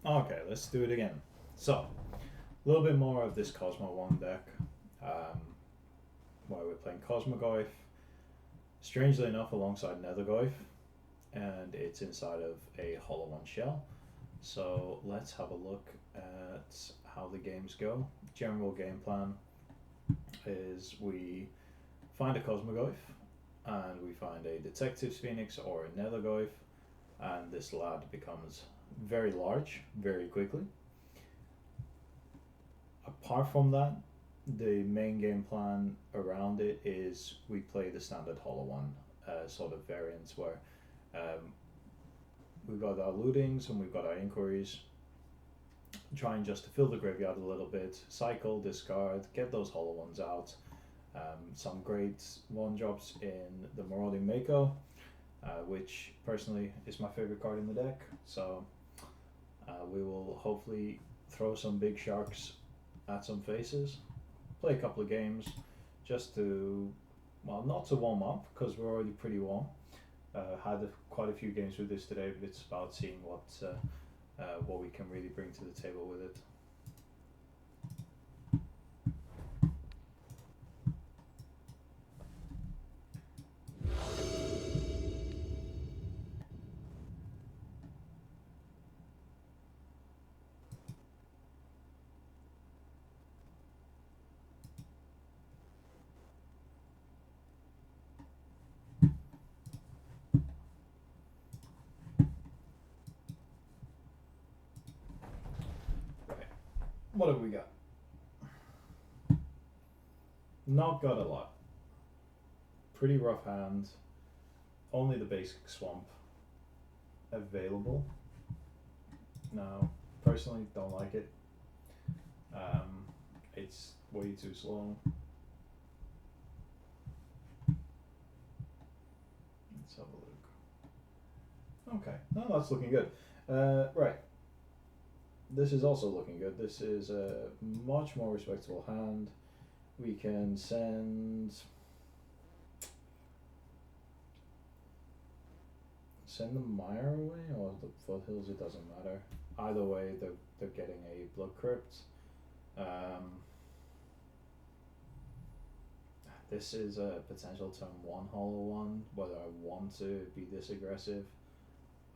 Okay, let's do it again. So, a little bit more of this Cosmo 1 deck. Where we're playing Cosmogoyf, strangely enough alongside Nethergoyf, and it's inside of a Hollow 1 shell. So let's have a look at how the games go. General game plan is we find a Cosmogoyf, and we find a Detective's Phoenix or a Nethergoyf, and this lad becomes very large very quickly. Apart from that, the main game plan around it is we play the standard Hollow 1 sort of variants where we've got our lootings and we've got our inquiries, trying just to fill the graveyard a little bit, cycle, discard, get those Hollow 1s out. Some great 1-drops in the Marauding Mako, which personally is my favorite card in the deck, so we will hopefully throw some big sharks at some faces, play a couple of games just to, well, not to warm up because we're already pretty warm. Had quite a few games with this today, but it's about seeing what we can really bring to the table with it. What have we got? Not got a lot. Pretty rough hand. Only the basic swamp available. Now, personally, don't like it. It's way too slow. Let's have a look. Okay, no, that's looking good. Right. This is also looking good. This is a much more respectable hand. We can send the Mire away or the Foothills, it doesn't matter. Either way, they're getting a Blood Crypt. This is a potential turn 1 Hollow 1. Whether I want to be this aggressive,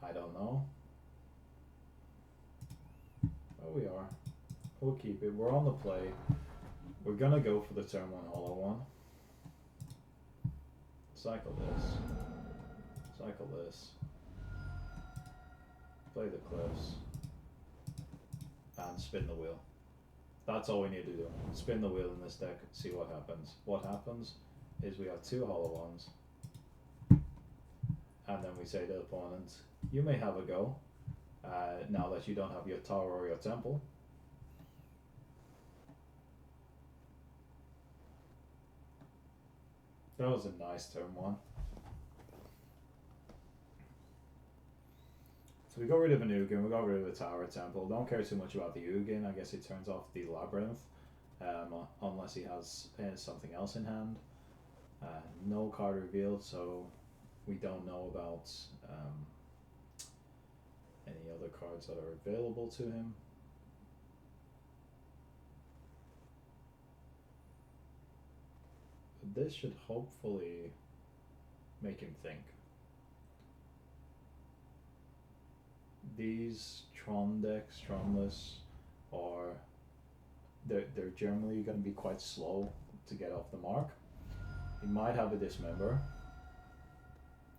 I don't know. But we are. We'll keep it. We're on the play. We're gonna go for the turn 1 Hollow 1. Cycle this. Cycle this. Play the cliffs. And spin the wheel. That's all we need to do. Spin the wheel in this deck, see what happens. What happens is we have 2 Hollow 1s. And then we say to the opponent, you may have a go. Now that you don't have your tower or your temple. That was a nice turn 1. So we got rid of an Ugin, we got rid of the tower temple. Don't care too much about the Ugin. I guess he turns off the Labyrinth, unless he has something else in hand. No card revealed, so we don't know about any other cards that are available to him. But this should hopefully make him think. These Tron decks, Tronless, they're generally going to be quite slow to get off the mark. He might have a Dismember.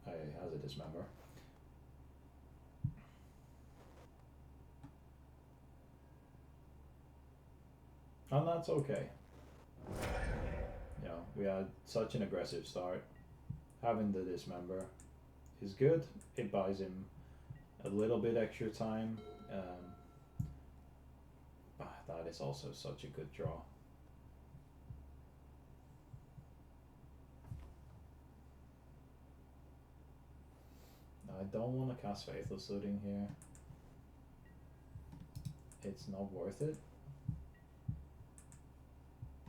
He has a Dismember. And that's okay. You know, we had such an aggressive start. Having the Dismember is good. It buys him a little bit extra time. That is also such a good draw. I don't want to cast Faithless Looting here. It's not worth it.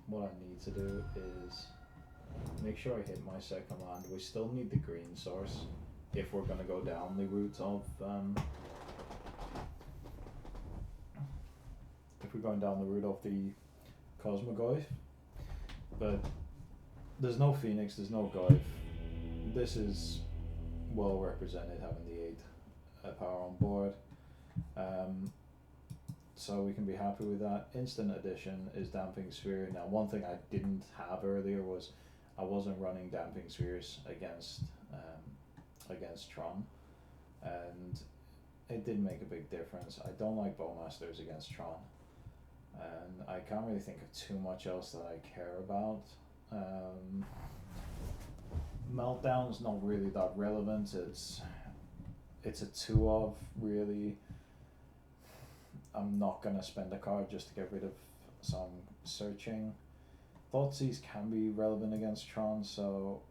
What I need to do is make sure I hit my second land. We still need the green source if we're going to go down the route of we're going down the route of the Cosmogoyf. But there's no Phoenix, there's no Goyf. This is well represented having the 8 power on board. So we can be happy with that. Instant addition is Damping Sphere. Now, one thing I didn't have earlier was I wasn't running Damping Spheres against Tron, and it did make a big difference. I don't like Bowmasters against Tron, and I can't really think of too much else that I care about. Meltdown's not really that relevant. It's a 2 of, really. I'm not gonna spend a card just to get rid of some searching. Thoughtseize can be relevant against Tron, so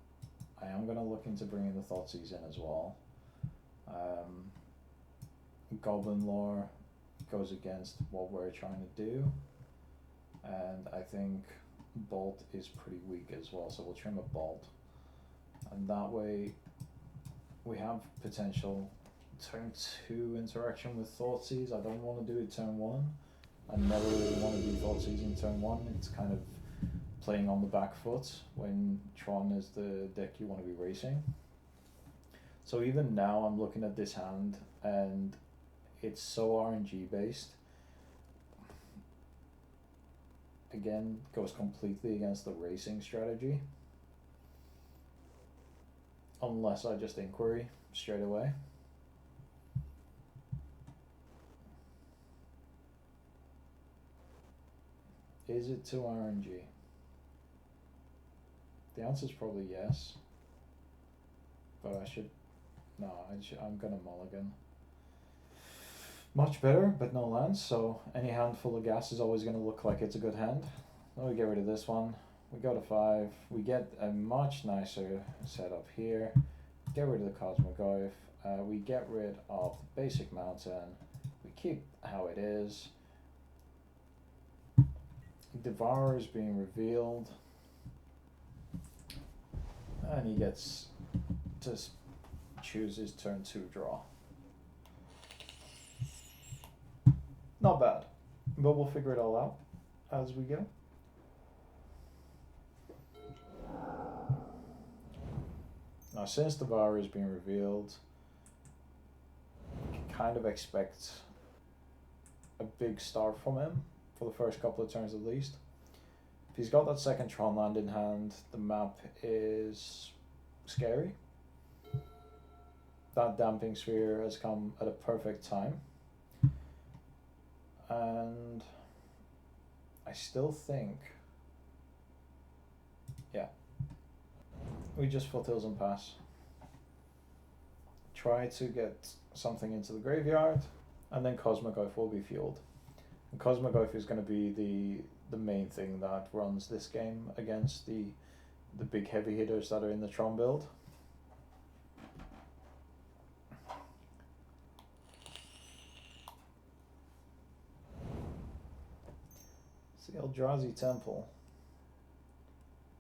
I am gonna look into bringing the Thoughtseize in as well. Goblin Lore goes against what we're trying to do, and I think Bolt is pretty weak as well, so we'll trim a Bolt, and that way we have potential turn 2 interaction with Thoughtseize. I don't want to do it turn 1. I never really want to do Thoughtseize in turn 1. It's kind of playing on the back foot when Tron is the deck you want to be racing. So even now I'm looking at this hand and it's so RNG based. Again, goes completely against the racing strategy. Unless I just inquiry straight away. Is it too RNG? The answer is probably yes. But I'm gonna mulligan. Much better, but no lands, so any hand full of gas is always gonna look like it's a good hand. Then we get rid of this one. We go to 5. We get a much nicer setup here. Get rid of the Cosmogoyf. We get rid of the basic mountain. We keep how it is. Devourer is being revealed. And he gets to choose his turn 2 draw. Not bad, but we'll figure it all out as we go. Now, since Devourer is being revealed, you can kind of expect a big start from him for the first couple of turns at least. If he's got that second Tron land in hand, the map is scary. That Damping Sphere has come at a perfect time. And I still think, yeah, we just Foothills and pass. Try to get something into the graveyard, and then Cosmogoyf will be fueled. And Cosmogoyf is going to be the main thing that runs this game against the big heavy hitters that are in the Tron build. It's the Eldrazi Temple.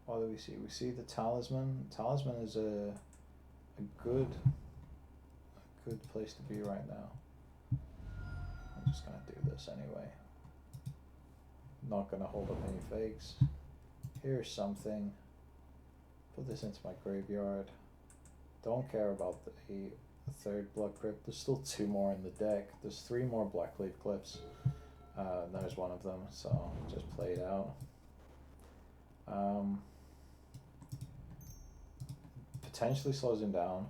What do we see? We see the Talisman. Talisman is a good place to be right now. I'm just gonna do this anyway. Not gonna hold up any fakes. Here's something. Put this into my graveyard. Don't care about the third Blood Crypt. There's still 2 more in the deck. There's 3 more Blackleaf Cliffs. There's one of them, so just play it out. Potentially slows him down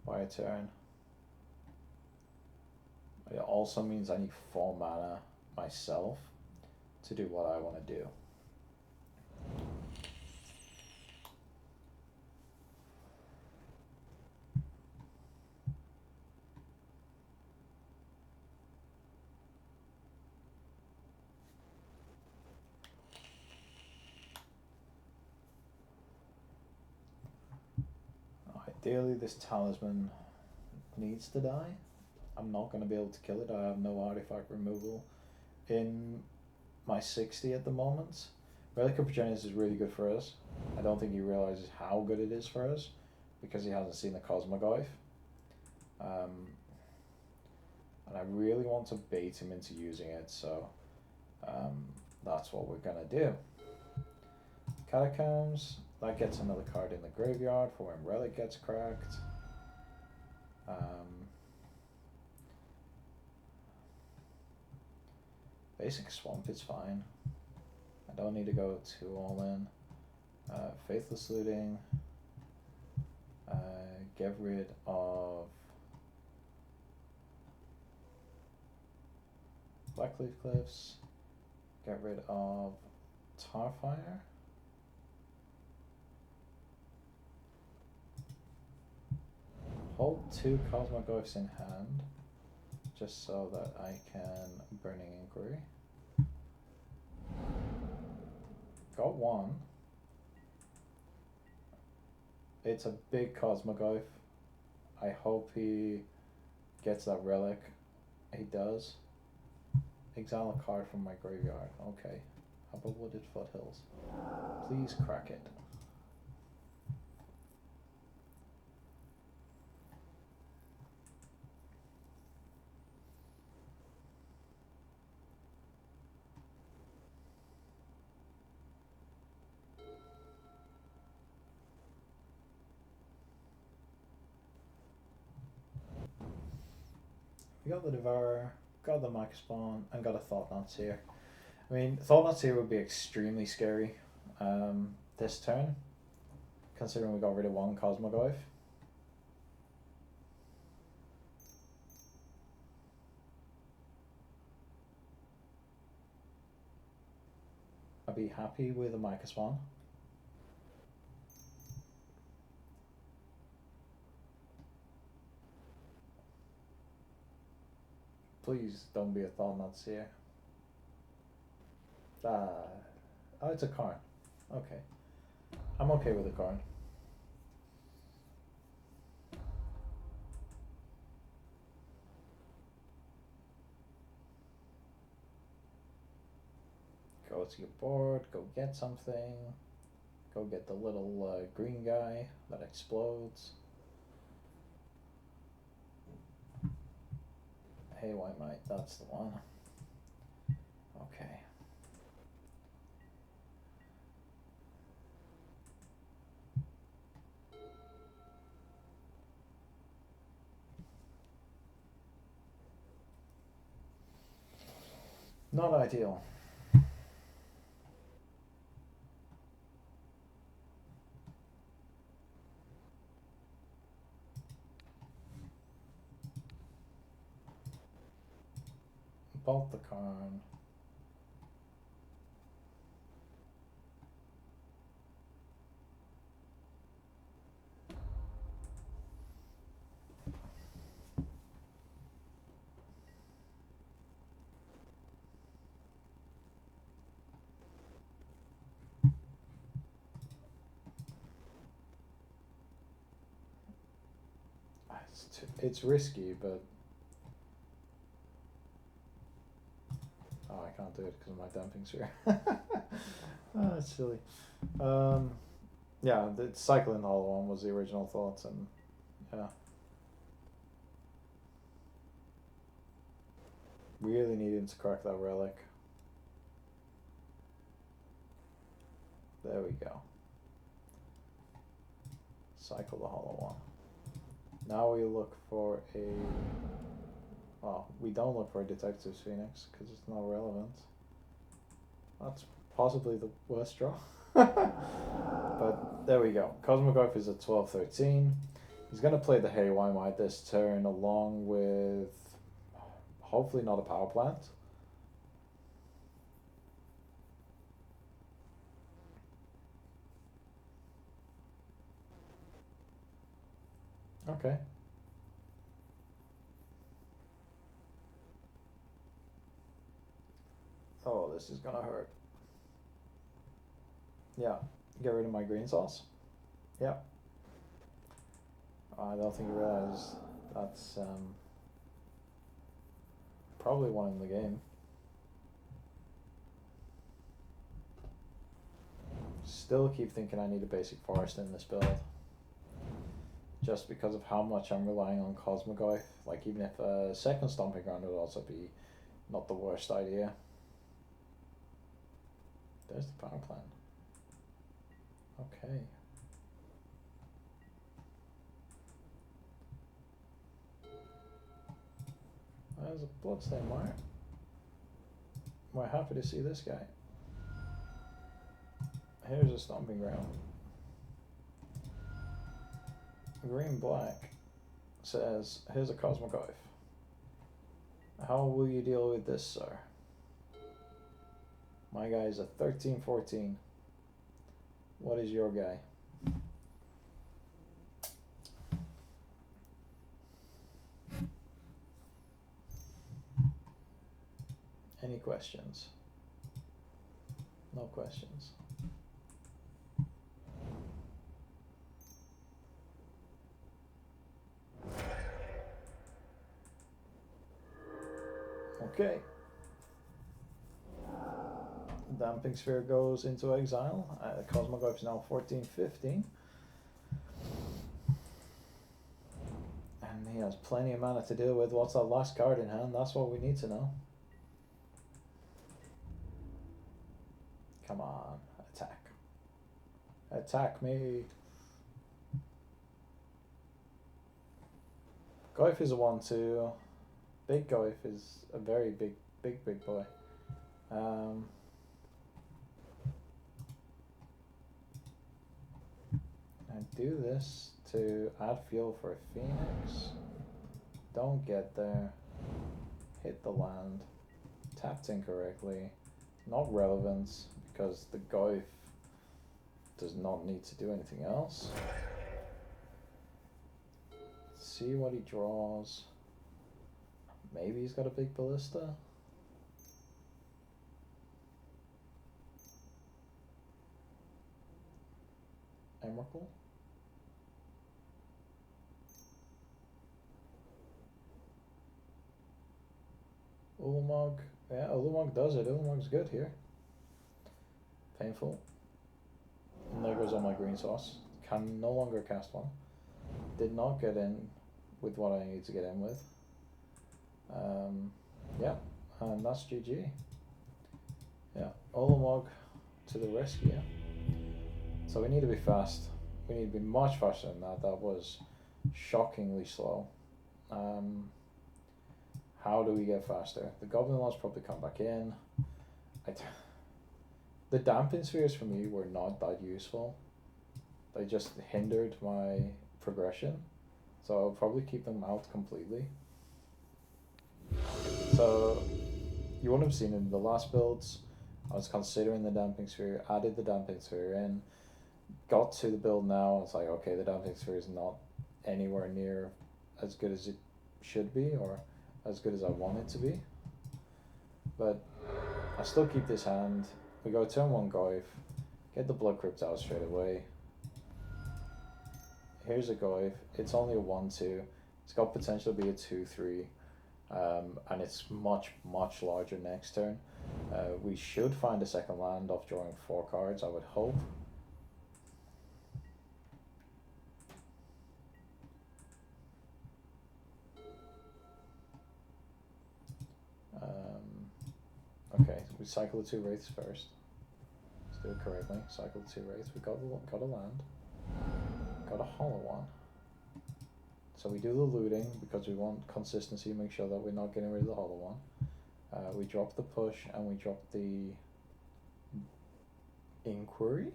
by a turn. It also means I need 4 mana myself to do what I want to do. Ideally, this Talisman needs to die. I'm not going to be able to kill it. I have no artifact removal in my 60 at the moment. Relic of Progenitus is really good for us. I don't think he realizes how good it is for us because he hasn't seen the Cosmogoyf. and I really want to bait him into using it, so that's what we're gonna do. Catacombs, that gets another card in the graveyard for when Relic gets cracked. Basic Swamp is fine. I don't need to go too all in. Faithless Looting. Get rid of Blackleaf Cliffs. Get rid of Tarfire. Hold 2 Cosmoglyphs in hand, just so that I can Burning Inquiry. Got 1. It's a big Cosmoglyph. I hope he gets that relic. He does. Exile a card from my graveyard. Okay. How about Wooded Foothills? Please crack it. We got the Devourer, got the Max Spawn, and got a Thought-Knot Seer. I mean, Thought-Knot Seer would be extremely scary this turn, considering we got rid of 1 Cosmoglyph. I'd be happy with a Micah Spawn. Please don't be a Thought-Knot Seer. Oh, it's a Karn. Okay. I'm okay with a Karn. Go to your board, go get something. Go get the little green guy that explodes. Hey, White Knight, that's the one. Okay. Not ideal. Bolt the Karn. It's risky, but oh, I can't do it because of my Damping Sphere. Oh, that's silly. Yeah, the Cycling Hollow one was the original thought, and yeah, really needing to crack that relic. There we go. Cycle the Hollow one. Now we look for a... well, we don't look for a Detective's Phoenix because it's not relevant. That's possibly the worst draw. But there we go. Cosmoglyph is at 12-13. He's going to play the Hey Why Might this turn along with hopefully not a power plant. Okay. Oh, this is gonna hurt. Yeah, get rid of my green sauce. Yeah. I don't think you realize that's probably one in the game. Still keep thinking I need a basic forest in this build. just because of how much I'm relying on Cosmogoyf. Like, even if a second Stomping Ground would also be not the worst idea. There's the power plant. Okay. There's a Bloodstain Mire. We're happy to see this guy. Here's a Stomping Ground. Green Black says, here's a Cosmogoyf. How will you deal with this, sir? My guy is a 13-14. What is your guy? Any questions? No questions. Okay. Damping Sphere goes into exile. Cosmogoyf is now 14-15. And he has plenty of mana to deal with. What's that last card in hand? That's what we need to know. Come on, attack. Attack me. Goyf is a 1-2. Big Goyf is a very big boy. I do this to add fuel for a Phoenix. Don't get there. Hit the land. Tapped incorrectly. Not relevant because the Goyf does not need to do anything else. See what he draws. Maybe he's got a big Ballista. Emrakul. Ulamog. Yeah, Ulamog does it. Ulamog's good here. Painful. And there goes all my green sauce. Can no longer cast one. Did not get in with what I need to get in with. Yeah, and that's GG. Yeah, Ulamog to the rescue. So we need to be fast. We need to be much faster than that. That was shockingly slow. How do we get faster? The Goblin Laws probably come back in. The Damping Spheres for me were not that useful. They just hindered my progression. So I'll probably keep them out completely. So you wouldn't have seen in the last builds, I was considering the Damping Sphere, added the Damping Sphere in, got to the build now, it's like, okay, the Damping Sphere is not anywhere near as good as it should be, or as good as I want it to be. But I still keep this hand. We go turn 1 Goyf, get the Blood Crypt out straight away. Here's a Goyf, it's only a 1-2, it's got potential to be a 2-3. And it's much larger next turn. We should find a second land off drawing 4 cards, I would hope. Okay, we cycle the 2 Wraiths first. Let's do it correctly. Cycle the 2 Wraiths. We got a land. Got a hollow one. So we do the looting because we want consistency, make sure that we're not getting rid of the hollow one. We drop the push and we drop the inquiry.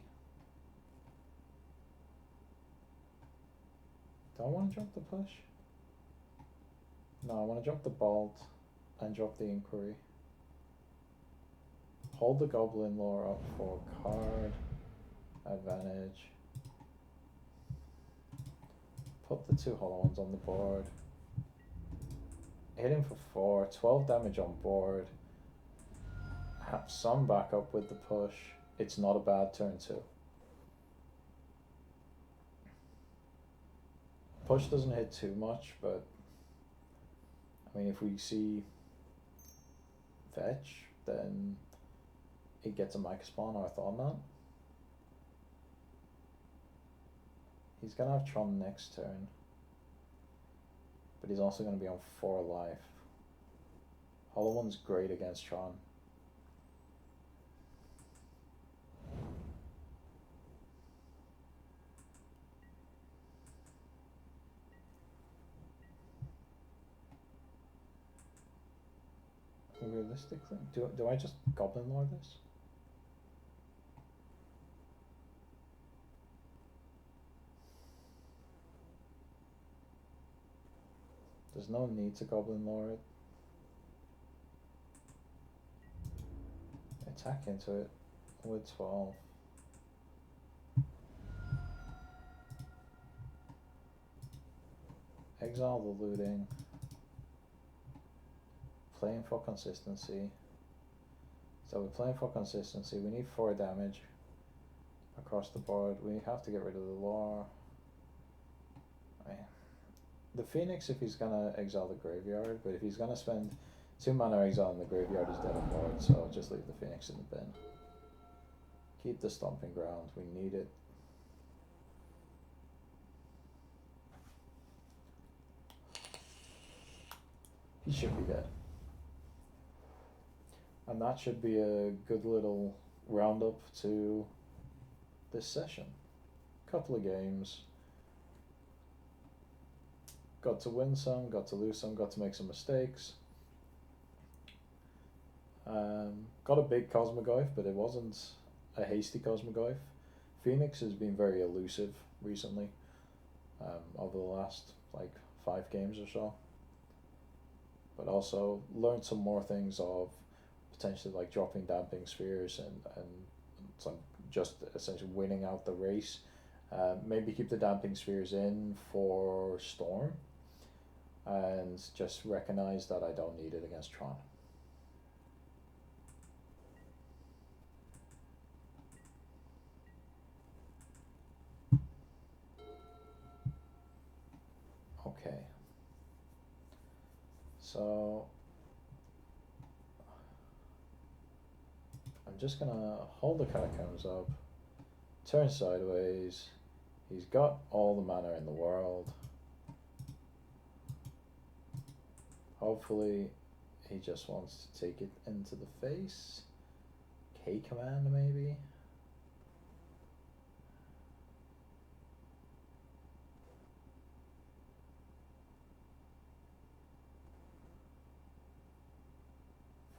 Do I want to drop the push? No, I want to drop the bolt and drop the inquiry. Hold the Goblin Lore up for card advantage. Put the 2 hollow ones on the board. Hit him for 4, 12 damage on board. Have some backup with the push. It's not a bad turn 2. Push doesn't hit too much, but I mean, if we see fetch, then it gets a Micah Spawn or a Thought He's gonna have Tron next turn. but he's also going to be on 4 life. Hollow One's great against Tron. Realistically, do I just Goblin Lord this? There's no need to Goblin Lord. Attack into it with 12. Exile the looting. Playing for consistency. So we're playing for consistency. We need 4 damage across the board. We have to get rid of the lore. The Phoenix if he's gonna exile the graveyard, but if he's gonna spend 2 mana exiling the graveyard, he's dead on board, so I'll just leave the Phoenix in the bin. Keep the Stomping Ground, we need it. He should be dead. And that should be a good little roundup to this session. Couple of games. Got to win some, got to lose some, got to make some mistakes. Got a big Cosmogoyf, but it wasn't a hasty Cosmogoyf. Phoenix has been very elusive recently, over the last like 5 games or so. But also learned some more things of potentially like dropping Damping Spheres and some just essentially winning out the race. Maybe keep the Damping Spheres in for Storm, and just recognize that I don't need it against Tron. Okay. So I'm just gonna hold the Catacombs up, turn sideways. He's got all the mana in the world. Hopefully he just wants to take it into the face. K command maybe?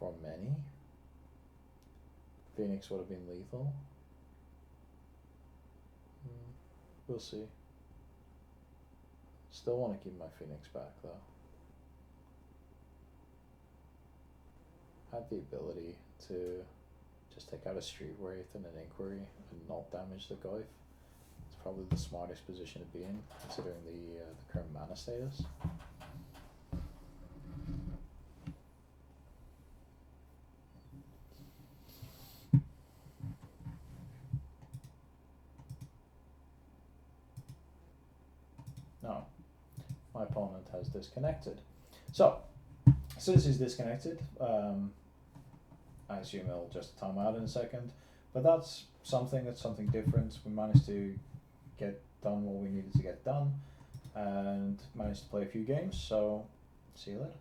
For many? Phoenix would have been lethal. We'll see. Still want to keep my Phoenix back though. I have the ability to just take out a Street Wraith and an Inquiry and not damage the Goyf. It's probably the smartest position to be in, considering the current mana status. No, my opponent has disconnected. So, since he's disconnected, I assume it'll just time out in a second. But that's something different. We managed to get done what we needed to get done, and managed to play a few games. So, see you later.